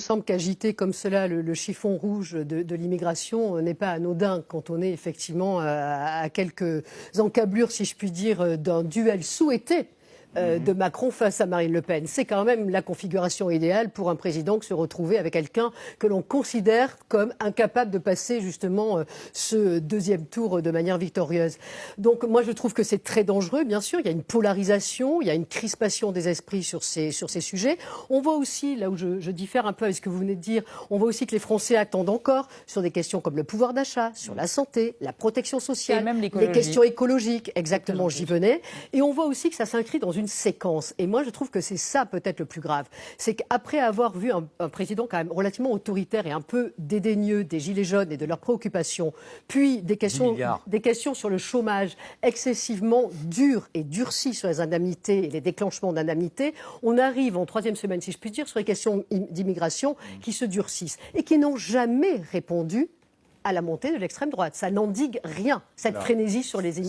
semble qu'agiter comme cela le chiffon rouge de l'immigration n'est pas anodin quand on est effectivement à quelques encablures, si je puis dire, d'un duel souhaité de Macron face à Marine Le Pen. C'est quand même la configuration idéale pour un président que se retrouver avec quelqu'un que l'on considère comme incapable de passer justement ce deuxième tour de manière victorieuse. Donc moi je trouve que c'est très dangereux, bien sûr. Il y a une polarisation, il y a une crispation des esprits sur ces sujets. On voit aussi, là où je diffère un peu avec ce que vous venez de dire, on voit aussi que les Français attendent encore sur des questions comme le pouvoir d'achat, sur la santé, la protection sociale, et même les questions écologiques. Exactement, j'y venais. Et on voit aussi que ça s'inscrit dans une séquence. Et moi, je trouve que c'est ça peut-être le plus grave. C'est qu'après avoir vu un président quand même relativement autoritaire et un peu dédaigneux des Gilets jaunes et de leurs préoccupations, puis des questions sur le chômage excessivement dures et durcies sur les indemnités et les déclenchements d'indemnités, on arrive en troisième semaine, si je puis dire, sur les questions d'immigration qui se durcissent et qui n'ont jamais répondu à la montée de l'extrême droite. Ça n'endigue rien, cette frénésie sur les